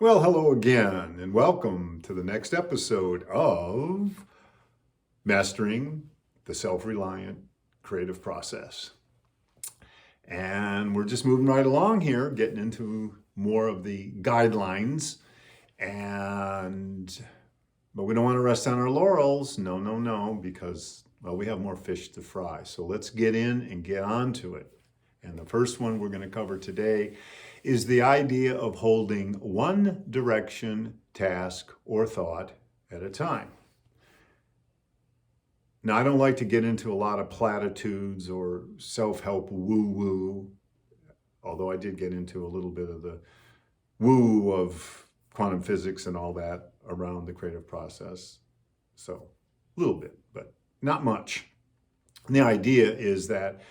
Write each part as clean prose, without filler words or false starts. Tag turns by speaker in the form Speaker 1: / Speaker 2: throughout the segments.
Speaker 1: Well, hello again, and welcome to the next episode of Mastering the Self-Reliant Creative Process. And we're just moving right along here, getting into more of the guidelines. But we don't want to rest on our laurels. No, because, well, we have more fish to fry. So let's get in and get on to it. And the first one we're going to cover today is the idea of holding one direction, task, or thought at a time. Now, I don't like to get into a lot of platitudes or self-help woo-woo, although I did get into a little bit of the woo of quantum physics and all that around the creative process. So, a little bit, but not much. And the idea is that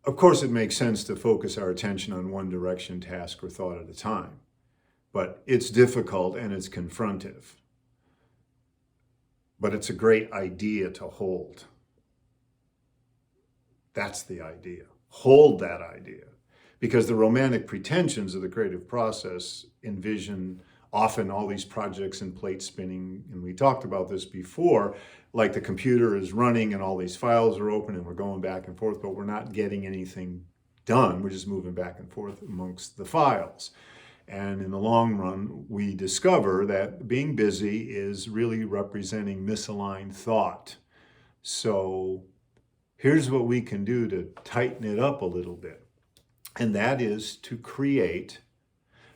Speaker 1: of course, it makes sense to focus our attention on one direction, task, or thought at a time. But it's difficult and it's confrontive. But it's a great idea to hold. That's the idea. Hold that idea. Because the romantic pretensions of the creative process envision often all these projects and plate spinning, and we talked about this before, like the computer is running and all these files are open and we're going back and forth, but we're not getting anything done. We're just moving back and forth amongst the files. And in the long run, we discover that being busy is really representing misaligned thought. So here's what we can do to tighten it up a little bit. And that is to create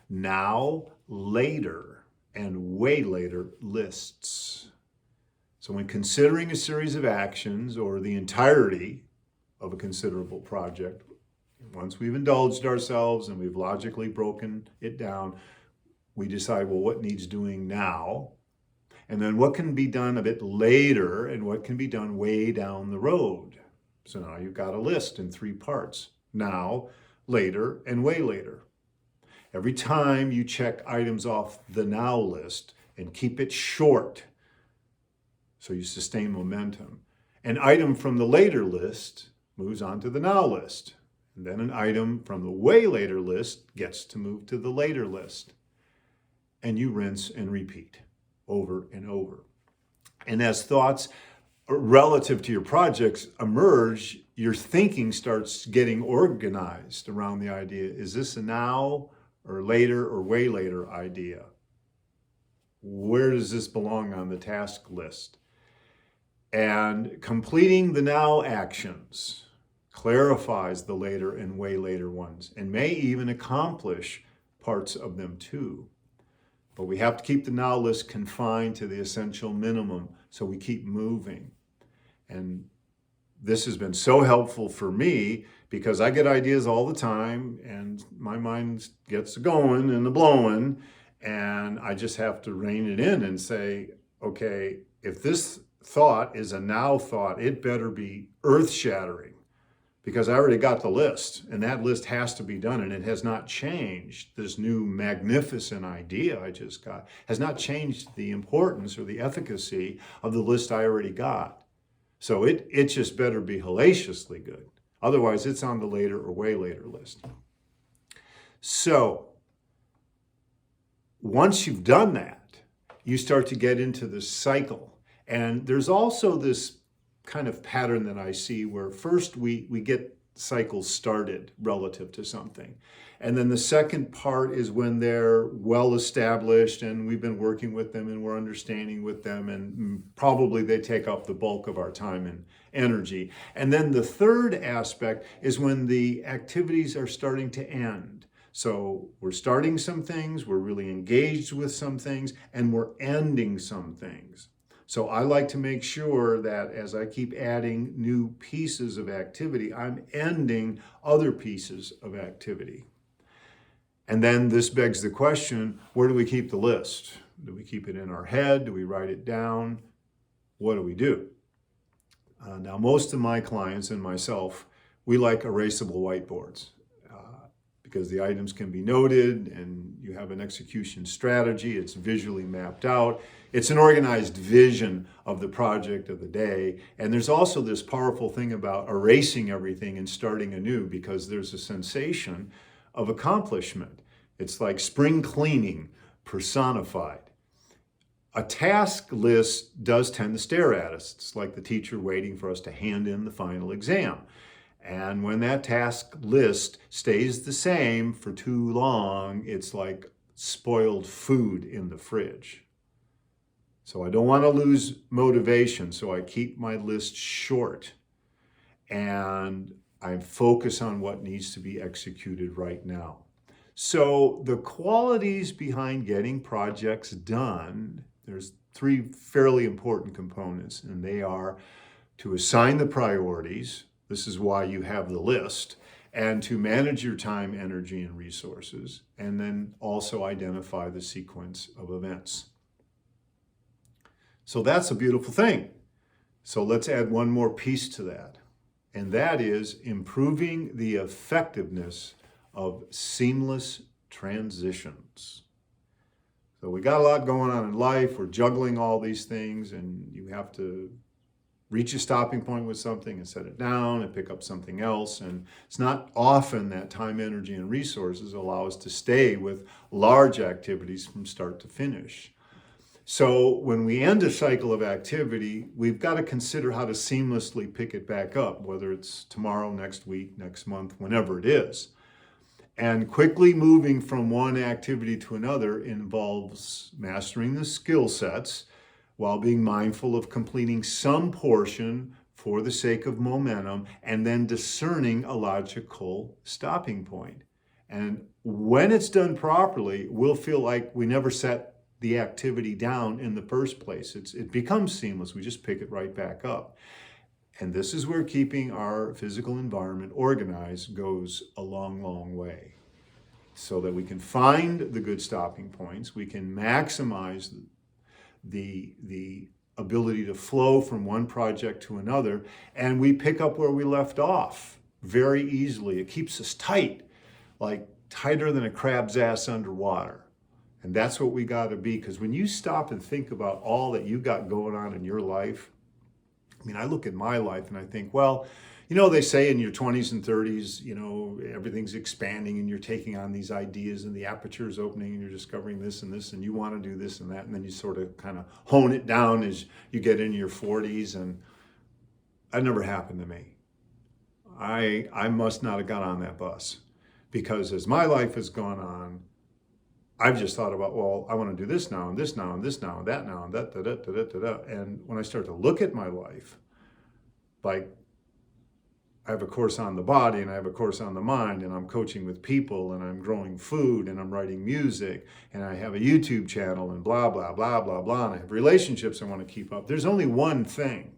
Speaker 1: now, later, and way later lists. So when considering a series of actions or the entirety of a considerable project, once we've indulged ourselves and we've logically broken it down, we decide, well, what needs doing now? And then what can be done a bit later and what can be done way down the road? So now you've got a list in 3 parts: now, later, and way later. Every time you check items off the now list and keep it short, so you sustain momentum, an item from the later list moves on to the now list. And then an item from the way later list gets to move to the later list. And you rinse and repeat over and over. And as thoughts relative to your projects emerge, your thinking starts getting organized around the idea, is this a now or later or way later idea? Where does this belong on the task list? And completing the now actions clarifies the later and way later ones and may even accomplish parts of them too. But we have to keep the now list confined to the essential minimum so we keep moving. And this has been so helpful for me because I get ideas all the time and my mind gets going and the blowing, and I just have to rein it in and say, okay, if this thought is a now thought, it better be earth-shattering because I already got the list and that list has to be done, and it has not changed. This new magnificent idea I just got has not changed the importance or the efficacy of the list I already got. So it just better be hellaciously good. Otherwise, it's on the later or way later list. So once you've done that, you start to get into the cycle. And there's also this kind of pattern that I see where first we get cycles started relative to something. And then the second part is when they're well established and we've been working with them and we're understanding with them, and probably they take up the bulk of our time and energy. And then the third aspect is when the activities are starting to end. So we're starting some things, we're really engaged with some things, and we're ending some things. So I like to make sure that as I keep adding new pieces of activity, I'm ending other pieces of activity. And then this begs the question, where do we keep the list? Do we keep it in our head? Do we write it down? What do we do? Now, most of my clients and myself, we like erasable whiteboards because the items can be noted and you have an execution strategy. It's visually mapped out. It's an organized vision of the project of the day. And there's also this powerful thing about erasing everything and starting anew because there's a sensation of accomplishment. It's like spring cleaning personified. A task list does tend to stare at us. It's like the teacher waiting for us to hand in the final exam. And when that task list stays the same for too long, it's like spoiled food in the fridge. So I don't want to lose motivation, so I keep my list short and I focus on what needs to be executed right now. So the qualities behind getting projects done, there's three fairly important components, and they are to assign the priorities. This is why you have the list, and to manage your time, energy, and resources, and then also identify the sequence of events. So that's a beautiful thing. So let's add one more piece to that, and that is improving the effectiveness of seamless transitions. So we got a lot going on in life. We're juggling all these things, and you have to reach a stopping point with something and set it down and pick up something else. And it's not often that time, energy, and resources allow us to stay with large activities from start to finish. So when we end a cycle of activity, we've got to consider how to seamlessly pick it back up, whether it's tomorrow, next week, next month, whenever it is. And quickly moving from one activity to another involves mastering the skill sets while being mindful of completing some portion for the sake of momentum, and then discerning a logical stopping point. And when it's done properly, we'll feel like we never set the activity down in the first place. It becomes seamless. We just pick it right back up. And this is where keeping our physical environment organized goes a long, long way. So that we can find the good stopping points, we can maximize the ability to flow from one project to another, and we pick up where we left off very easily. It keeps us tight, like tighter than a crab's ass underwater. And that's what we got to be, because when you stop and think about all that you got going on in your life, I mean, I look at my life and I think, well, you know, they say in your 20s and 30s, you know, everything's expanding and you're taking on these ideas and the aperture is opening and you're discovering this and this and you want to do this and that. And then you sort of kind of hone it down as you get into your 40s. And that never happened to me. I must not have got on that bus, because as my life has gone on, I've just thought about, well, I want to do this now and this now and this now and that now and that, da, da, da, da, da, da. And when I start to look at my life, like, I have a course on the body and I have a course on the mind, and I'm coaching with people and I'm growing food and I'm writing music and I have a YouTube channel and blah, blah, blah, blah, blah. And I have relationships I want to keep up. There's only one thing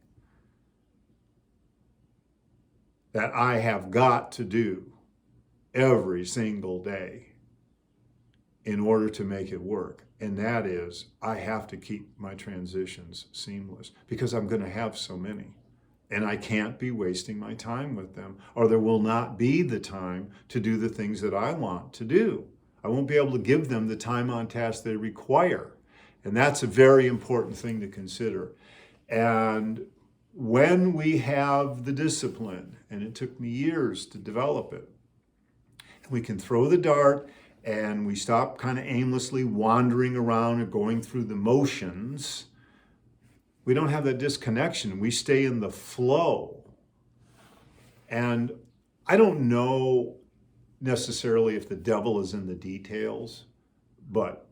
Speaker 1: that I have got to do every single day in order to make it work. And that is, I have to keep my transitions seamless, because I'm going to have so many. And I can't be wasting my time with them, or there will not be the time to do the things that I want to do. I won't be able to give them the time on task they require. And that's a very important thing to consider. And when we have the discipline, and it took me years to develop it, we can throw the dart and we stop kind of aimlessly wandering around and going through the motions. We don't have that disconnection. We stay in the flow. And I don't know necessarily if the devil is in the details, but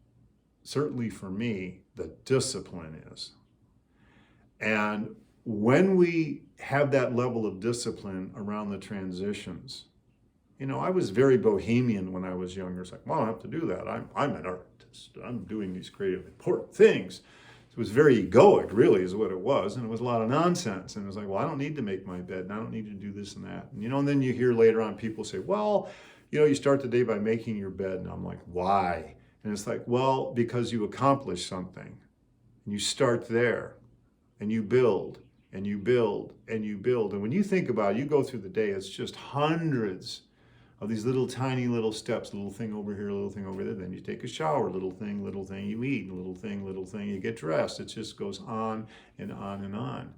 Speaker 1: certainly for me, the discipline is. And when we have that level of discipline around the transitions, you know, I was very bohemian when I was younger. It's like, well, I don't have to do that. I'm an artist. I'm doing these creative, important things. It was very egoic, really, is what it was. And it was a lot of nonsense. And it was like, well, I don't need to make my bed, and I don't need to do this and that. And, you know, and then you hear later on people say, well, you know, you start the day by making your bed. And I'm like, why? And it's like, well, because you accomplish something. And you start there, and you build, and you build, and you build. And when you think about it, you go through the day, it's just hundreds of these little tiny little steps, little thing over here, little thing over there. Then you take a shower, little thing, you eat, little thing, you get dressed. It just goes on and on and on.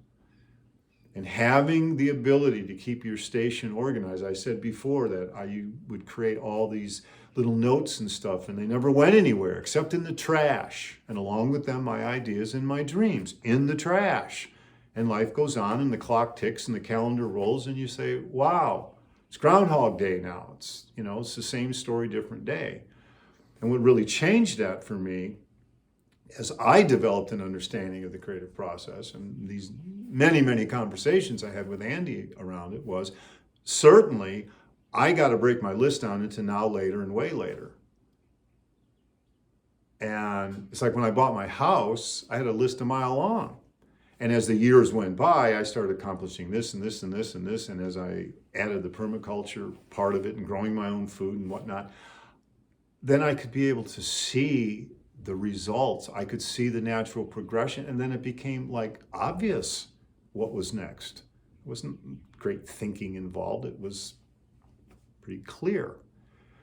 Speaker 1: And having the ability to keep your station organized, I said before that you would create all these little notes and stuff, and they never went anywhere except in the trash. And along with them, my ideas and my dreams in the trash. And life goes on, and the clock ticks, and the calendar rolls, and you say, wow, it's Groundhog Day now. It's, it's the same story, different day. And what really changed that for me, as I developed an understanding of the creative process, and these many, many conversations I had with Andy around it, was certainly I got to break my list down into now, later, and way later. And it's like when I bought my house, I had a list a mile long. And as the years went by, I started accomplishing this and this and this and this. And as I added the permaculture part of it and growing my own food and whatnot, then I could be able to see the results. I could see the natural progression. And then it became like obvious what was next. It wasn't great thinking involved. It was pretty clear.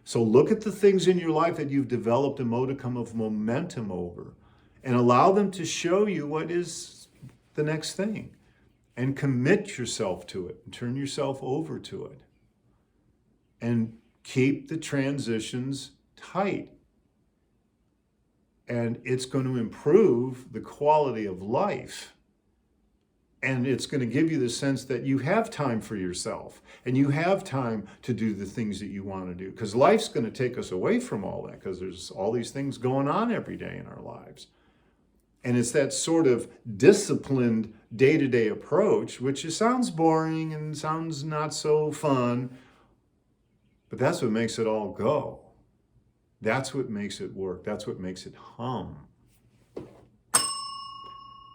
Speaker 1: So look at the things in your life that you've developed a modicum of momentum over and allow them to show you what is the next thing, and commit yourself to it and turn yourself over to it, and keep the transitions tight. And it's going to improve the quality of life. And it's going to give you the sense that you have time for yourself and you have time to do the things that you want to do. Because life's going to take us away from all that, because there's all these things going on every day in our lives. And it's that sort of disciplined day-to-day approach, which sounds boring and sounds not so fun, but that's what makes it all go. That's what makes it work. That's what makes it hum.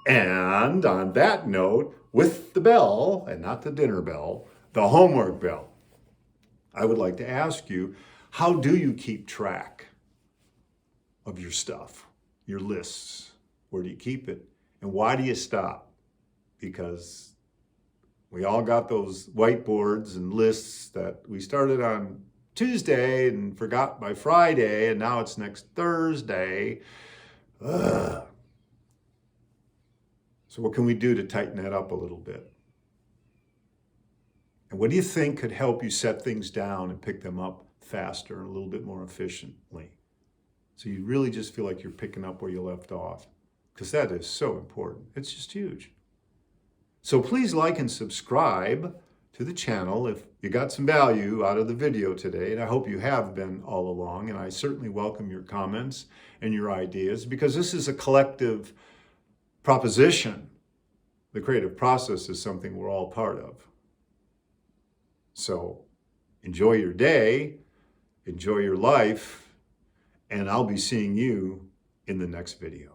Speaker 1: And on that note, with the bell, and not the dinner bell, the homework bell, I would like to ask you, how do you keep track of your stuff, your lists? Where do you keep it? And why do you stop? Because we all got those whiteboards and lists that we started on Tuesday and forgot by Friday, and now it's next Thursday. Ugh. So what can we do to tighten that up a little bit? And what do you think could help you set things down and pick them up faster and a little bit more efficiently? So you really just feel like you're picking up where you left off. Because that is so important. It's just huge. So please like and subscribe to the channel if you got some value out of the video today, and I hope you have been all along, and I certainly welcome your comments and your ideas, because this is a collective proposition. The creative process is something we're all part of. So enjoy your day, enjoy your life, and I'll be seeing you in the next video.